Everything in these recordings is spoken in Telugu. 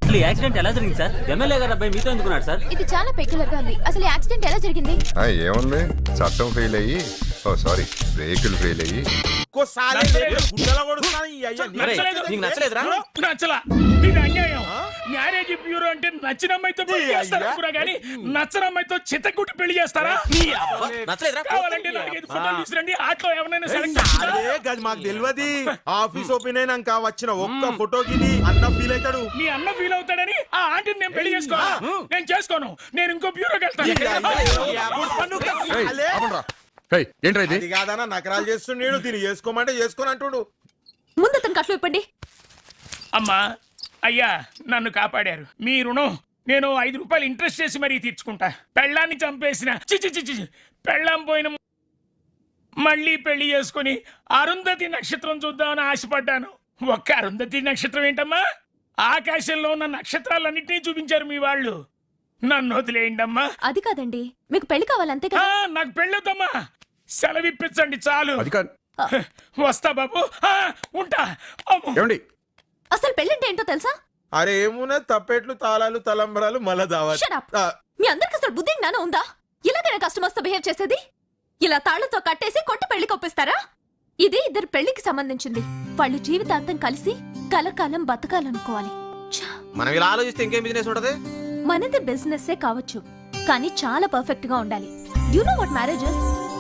అసలు యాక్సిడెంట్ ఎలా జరిగింది సార్? ఎమ్మెల్యే గారు అబ్బాయి మీతో ఎందుకున్నాడు సార్? ఇది చాలా పెక్యులర్ గా ఉంది. అసలు యాక్సిడెంట్ ఎలా జరిగింది? ఏముంది, చట్టం ఫెయిల్ అయ్యి సారీ వెహికల్ ఫెయిల్ అయ్యి నచ్చలా ఇది అన్యాయం. మ్యారేజ్ బ్యూరో అంటే నచ్చిన అమ్మాయితో పెళ్లి చేస్తారా గానీ నచ్చని అమ్మాయితో చిత్తకుట్టి పెళ్లి చేస్తారా? కావాలంటే 4-5 ఫోటోలు తీసుకురండి. ఆటో ఎవరైనా సెలెక్ట్ మాకు తెలియదు. ఆఫీస్ ఓపెన్ అయినాక వచ్చిన ఒక్క ఫోటోకి అన్న ఫీల్ అవుతాడు. మీ అన్న ఫీల్ అవుతాడని ఆ ఆంటీని నేను పెళ్లి చేసుకోను. నేను చేసుకోను. నేను ఇంకో బ్యూరోకి వెళ్తాను. ఏంటి కాదన్నా నకరాలు చేస్తున్నాడు. దీన్ని చేసుకోమంటే చేసుకొని అంటుడు. ముందు అతను కట్లు ఇప్పండి. అమ్మా అయ్యా నన్ను కాపాడారు. మీ రుణం నేను 5 రూపాయలు ఇంట్రెస్ట్ చేసి మరీ తీర్చుకుంటా. పెళ్ళాన్ని చంపేసిన చిచి పెళ్ళాం పోయిన మళ్ళీ పెళ్లి చేసుకుని అరుంధతి నక్షత్రం చూద్దామని ఆశపడ్డాను. ఒక్క అరుంధతి నక్షత్రం ఏంటమ్మా? ఆకాశంలో ఉన్న నక్షత్రాలన్నింటినీ చూపించారు మీ వాళ్ళు. నన్ను వదిలేయండి అమ్మా. అది కాదండి, మీకు పెళ్లి కావాలంతే కదా? నాకు పెళ్ళొద్దమ్మా. సెలవిప్పించండి చాలు. వస్తా బాబు. ఉంటా. అసలు పెళ్ళంటే ఏంటో తెలుసా? అరే ఏమున్నా తప్పెట్లు తాళాలు తలంబరాలు మళ్ళా దావాలి. Shut up. మీ అందరికి అసలు బుద్ధి జ్ఞానం ఉందా? ఇలాగైనా కస్టమర్స్ తో బిహేవ్ చేసేది? ఇలా తాళ్లతో కట్టేసి కొట్టి పెళ్లి కొప్పిస్తారా? ఇది ఇద్దరు పెళ్లికి సంబంధించింది. వాళ్ళు జీవితాంతం కలిసి కలకాలం బతకాలనుకోవాలి. మనం ఇలా ఆలోచిస్తే ఇంకేం బిజినెస్ ఉంటది? మనది బిజినెస్ కావచ్చు, కానీ చాలా పర్ఫెక్ట్ గా ఉండాలి. You know what marriages?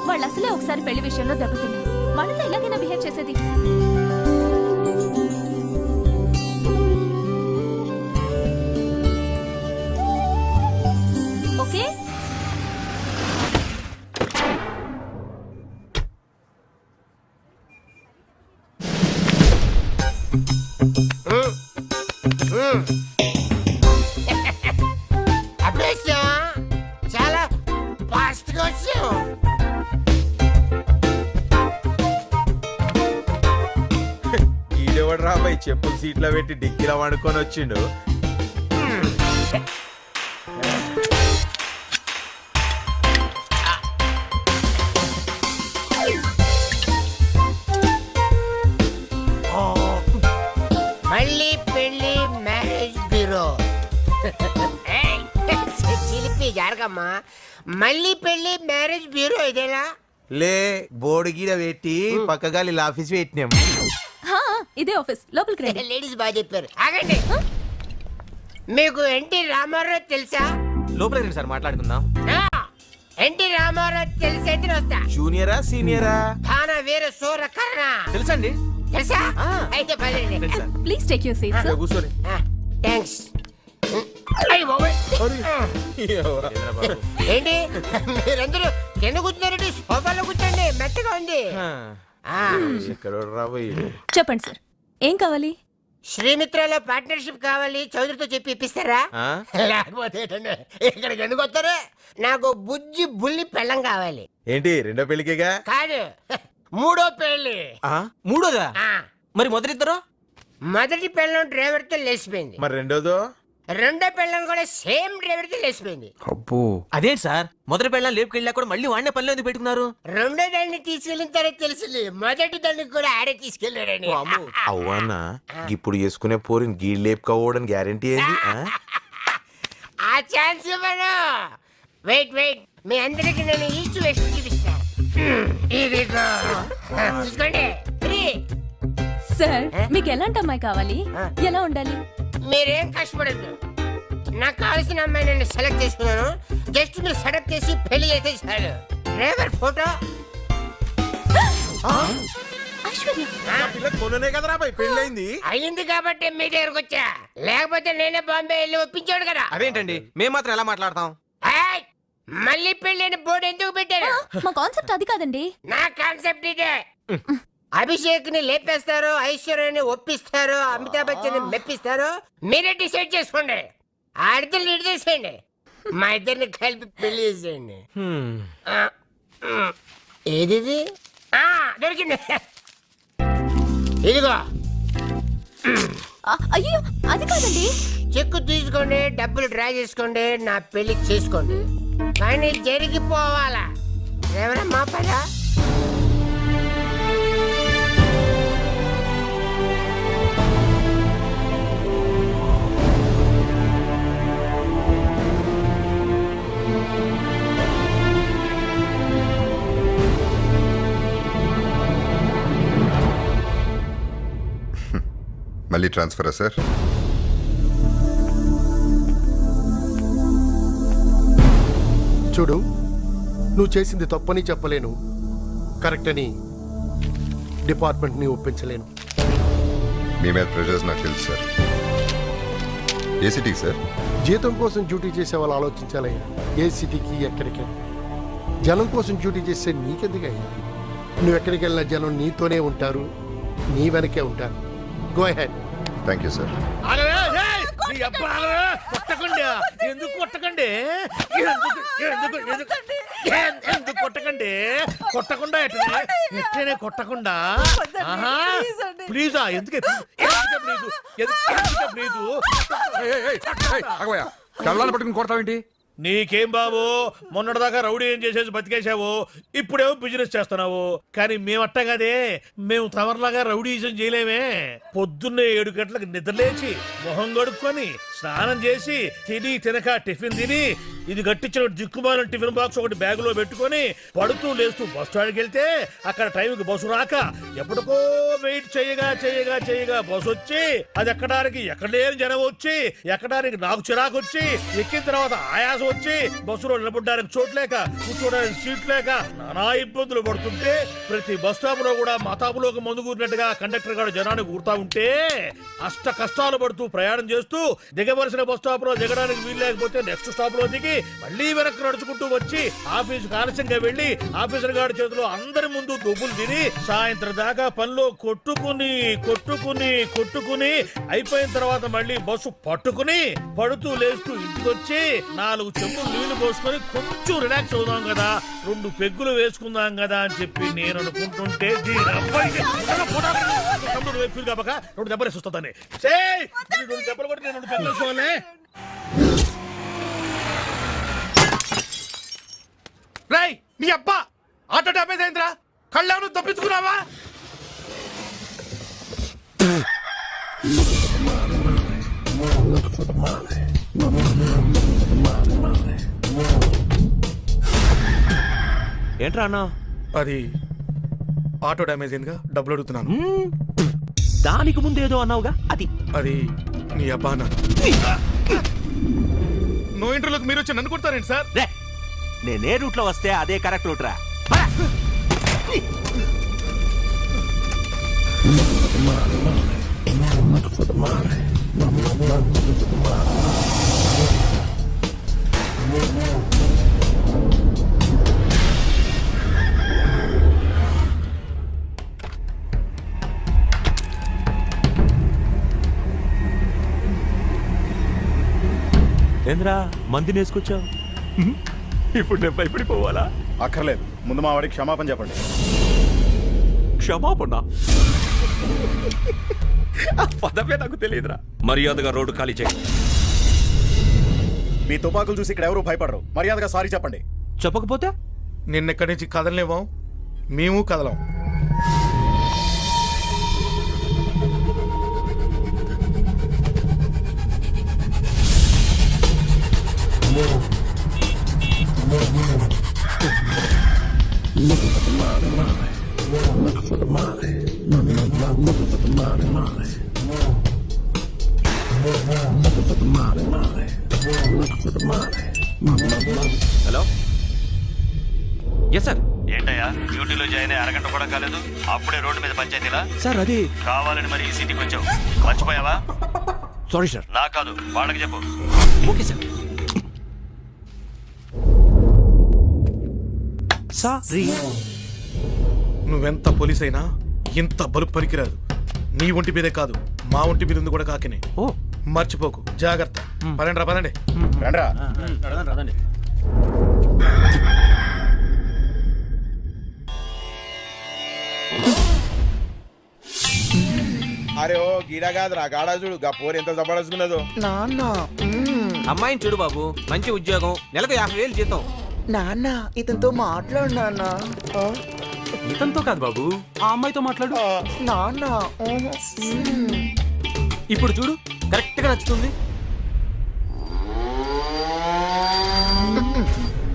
వాళ్ళు అసలే ఒకసారి పెళ్లి విషయంలో దెబ్బతిన్నారు. వాళ్ళతో ఎలాగైనా బిహేవ్ చేసేది. ఓకే చాలా ఫాస్ట్ గా వచ్చావు. ఈడెవడు రాబాయి చెప్పులు సీట్లో పెట్టి డిక్కీలో వండుకొని వచ్చిండు. మళ్ళీ పెళ్లి మ్యారేజ్ బ్యూరో. చిలిపి జరగమ్మా. మళ్ళీ పెళ్లి మ్యారేజ్ బ్యూరో ఇదేనా? లే బోర్డు గీడ పెట్టి పక్కగాలి ఆఫీస్ పెట్టినాం. ఇదే ఆఫీస్. లోపలికి రండి. లేడీస్ బాగా చెప్పారు. ఆగండి. మీకు ఎన్టీ రామారావు తెలుసా? లోపలికి రండి సార్ మాట్లాడుకుందాం. ఎన్టీ రామారావు తెలిసైతే వస్తా. జూనియరా సీనియరా? తాన వేరే సోర కర్ణ తెలుసండి. తెలుసా? అయితే పదండి. Please take your seat sir. కూర్చోని థ్యాంక్స్. ఏంటి మీరందరూ కింద కూర్చున్నారండి? సోఫాలో కూర్చోండి, మెత్తగా ఉంది. చెప్పండి సార్, ఏం కావాలి? శ్రీమిత్రలో పార్ట్నర్షిప్ కావాలి. చౌదరితో చెప్పి ఇప్పిస్తారా? లేకపోతే ఇక్కడికి ఎందుకు వస్తారా? నాకు బుజ్జి బుల్లి పెళ్ళం కావాలి. ఏంటి రెండో పెళ్లికేగా? కాదు, 3వ పెళ్లి. 3ోదా? మరి మొదటిద్దరు? మొదటి పెళ్ళం డ్రైవర్ తో లేచిపోయింది. మరి రెండోదో? రెండో పెళ్ళం కూడా సేమ్ డ్రైవర్ తో లేచిపోయింది. అబ్బో అదేంటి సార్, మొదటి పెళ్ళం లేపుకెళ్ళా కూడా మళ్ళీ వాడినే పనిలో ఎందుకు పెట్టుకున్నారు? రెండో దాన్ని తీసుకెళ్ళిన తర్వాత తెలిసింది మొదటి దాన్ని కూడా ఆడే తీసుకెళ్ళాడని. అవ్వన్నా ఇప్పుడు చేసుకునే పోరిని గీళ్ళు లేపుకోవడానికి గ్యారంటీ ఏంది? ఆ ఛాన్స్ ఇవ్వను. వెయిట్ మీ అందరికి నేను ఈస్ట్ వెస్ట్ చూపిస్తా. చూసుకోండి. సార్ మీకు ఎలాంటి అమ్మాయి కావాలి? ఎలా ఉండాలి? మీరేం కష్టపడద్దు. నాకు కావాల్సిన అమ్మాయి నేను సెలెక్ట్ చేసుకున్నాను. జస్ట్ మీరు సెటప్ చేసి పెళ్లి చేస్తే చాలు. Driver photo. కొననే కదరా పెళ్ళైంది. అయింది కాబట్టి మీ దగ్గరకు వచ్చా. లేకపోతే నేనే బాంబే వెళ్ళి ఒప్పించాడు కదా. అదేంటండి మేము మాత్రం ఎలా మాట్లాడతాం? మళ్ళీ పెళ్ళైన బోర్డు ఎందుకు పెట్టారు? మా కాన్సెప్ట్ అది కాదండి. నా కాన్సెప్ట్ ఇదే. అభిషేక్ ని లేపేస్తారు, ఐశ్వర్యని ఒప్పిస్తారు, అమితాబ్ బచ్చన్ మెప్పిస్తారు. మీరే డిసైడ్ చేసుకోండి. ఆడతలు ఇడిచేసేయండి, మా ఇద్దరిని కలిపి పెళ్లి చేసేయండి. ఏది దొరికింది. ఇదిగో. అయ్యో అది కాదండి. చెక్కు తీసుకోండి, డబ్బులు డ్రా చేసుకోండి, నా పెళ్లి చేసుకోండి. కానీ జరిగిపోవాలా? ఎవరమ్మా పదా? మళ్ళీ ట్రాన్స్ఫరా సార్? చూడు, నువ్వు చేసింది తప్పని చెప్పలేను, కరెక్ట్ అని డిపార్ట్మెంట్ని ఒప్పించలేను. మీ మీద ప్రెషర్స్ నాకు తెలుసు సార్. ఏ సిటీకి సార్? జీతం కోసం డ్యూటీ చేసే వాళ్ళు ఆలోచించాలయ్యా, ఏ సిటీకి ఎక్కడికి. జనం కోసం డ్యూటీ చేసే నీకెందుకయ్యా? నువ్వు ఎక్కడికి వెళ్ళినా జనం నీతోనే ఉంటారు, నీ వెనకే ఉంటారు. Go ahead. Thank you sir. కొట్టకండి, ఎందుకు కొట్టకండి, ఎందుకు కొట్టకండి, కొట్టకుండా ఎట్లనే కొట్టకుండా. ప్లీజా, ఎందుకే ప్లీజు కళ్ళాలు పట్టుకుని కొడతావేంటి? నీకేం బాబు, మొన్నటిదాకా రౌడీ ఏం చేసేసి బతికేసావు, ఇప్పుడేమో బిజినెస్ చేస్తున్నావు. కానీ మేమట్ట కదే, మేము తమర్లాగా రౌడీజం చేయలేమే. పొద్దున్నే 7 గంటలకు నిద్రలేచి మొహం కడుక్కొని స్నానం చేసి తిని తినక టిఫిన్ తిని ఇది గట్టించిన దిక్కుమాల టిఫిన్ బాక్స్ ఒకటి బ్యాగులో పెట్టుకొని పడుతూ లేస్తూ బస్ స్టాండ్కి వెళ్తే అక్కడ టైంకి బస్సు రాక ఎప్పటికో వెయిట్ చేయగా బస్సు వచ్చి అది ఎక్కడానికి ఎక్కడ లేని జనం వచ్చి ఎక్కడానికి నాకు చిరాకు వచ్చి ఎక్కిన తర్వాత ఆయాసం వచ్చి బస్సులో నిలబడడానికి చోట్లేక కూర్చోడానికి సీట్ లేక నానా ఇబ్బందులు పడుతుంటే ప్రతి బస్ స్టాప్ లో కూడా మతాబులోకి మందు కూరినట్టుగా కండక్టర్ గారు జనాన్ని కూరుతా ఉంటే అష్ట కష్టాలు పడుతూ ప్రయాణం చేస్తూ దిగవలసిన బస్ స్టాప్ లో దిగడానికి వీలు లేకపోతే నెక్స్ట్ స్టాప్ లో దిగి మళ్ళీ వెనక్కి నడుచుకుంటూ వచ్చి ఆఫీసుకు ఆలస్యంగా వెళ్లి ఆఫీసర్ గారి చేతిలో అందరి ముందు దుబ్బులు తిని సాయంత్రం దాకా పనిలో కొట్టుకుని అయిపోయిన తర్వాత మళ్ళీ బస్సు పట్టుకుని పడుతూ లేస్తూ ఇంటికి వచ్చి 4 చెంబులు నీళ్లు పోసుకొని కొంచెం రిలాక్స్ అవుదాం కదా, 2 పెగ్గులు వేసుకుందాం కదా అని చెప్పి నేను అనుకుంటుంటే కాబట్టి 2 దెబ్బలు వేస్తుందని 2 దెబ్బలు కొట్టి నేను 2 పెగ్గులు వేసుకోవాలి. రై నీ అబ్బా, ఆటో డ్యామేజ్ అయిందిరా, కళ్ళను తప్పించుకున్నావా? ఏంట్రా అన్నా? అది ఆటో డ్యామేజ్ అయిందిగా, డబ్బులు అడుగుతున్నాను. దానికి ముందు ఏదో అన్నావుగా, అది నీ అబ్బానా? నో ఇంటర్లోకి మీరు వచ్చి నన్ను కొడతారేంటి సార్? రే, నేనే రూట్ లో వస్తే అదే కరెక్ట్ రూట్ రా. ఏంద్రా మందిని వేసుకొచ్చావు? ఇప్పుడు నేను భయపడిపోవాలా? అక్కర్లేదు, ముందు మా వాడికి క్షమాపణ చెప్పండి. క్షమాపణ? ఆ పదమే నాకు తెలియదురా. మర్యాదగా రోడ్డు ఖాళీ చేయి. మీ తుపాకులు చూసి ఇక్కడ ఎవరు భయపడరు, మర్యాదగా సారీ చెప్పండి. చెప్పకపోతే నిన్నెక్కడి నుంచి కదలలేవాం, మేము కదలం. Hello, yes sir. ఏంటయ్యా, డ్యూటీలో జాయిన్ అయ్యి అరగంట కూడా కాలేదు, అప్పుడే రోడ్డు మీద పంచాయతీలా? సార్ అది కావాలని మరి ఈ సిటీకి వచ్చావు, మర్చిపోయావా? Sorry sir. నా కాదు, వాళ్ళకి చెప్పు. Okay sir. సారీ. నువ్వెంత పోలీస్ అయినా ఇంత బలుపు పనికిరాదు. నీ ఒంటి మీదే కాదు, మా ఒంటి మీద ఉంది కూడా కాకినే. ఓ, మర్చిపోకు, జాగ్రత్త. పదండి రా, పదండి. రండ్రా. రదండి. అరే ఓ గీడా కాదురా, గాడా చూడు, గా పోరు ఎంత జబర్దస్తున్నదో. నాన్న అమ్మాయిని చూడు బాబు, మంచి ఉద్యోగం, నెలకు 50,000 జీతం. నాన్న ఇతనితో మాట్లాడు నాన్న. ఇతనితో కాదు బాబు, ఆ అమ్మాయితో మాట్లాడు. నాన్న ఇప్పుడు చూడు, కరెక్ట్ గా నచ్చుతుంది.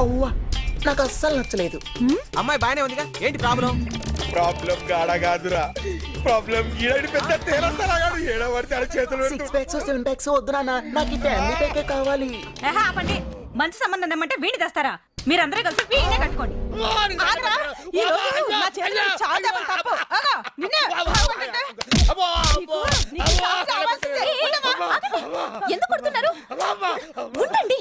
అవ్వా, నాకు అస్సలు నచ్చలేదు. అమ్మాయి బాగానే ఉందిగా, ఏంటి ప్రాబ్లం? ప్రాబ్లం గాడ కాదురా ప్రాబ్లం ఈడని పెద్ద తేలస్తారా కాదు ఏడబడితే ఆడ చేతులు సిక్స్ ప్యాక్స్ సెవెన్ ప్యాక్స్ వద్దు నాన్న నాకు ఈ ఫ్యామిలీ ప్యాకే కావాలి. ఆపండి. మంచి సంబంధం ఏమంటే వీడి తెస్తారా? మీరందరూ కలిసి వీడినే కట్టుకోండి. ఆగరా? ఈ రోజు నా చేతిలో చాలా దెబ్బలు తప్పు. ఆగా, నిన్నే. నీకు కావాల్సిందే. ఎందుకు కొడుతున్నారు? ఉండండి.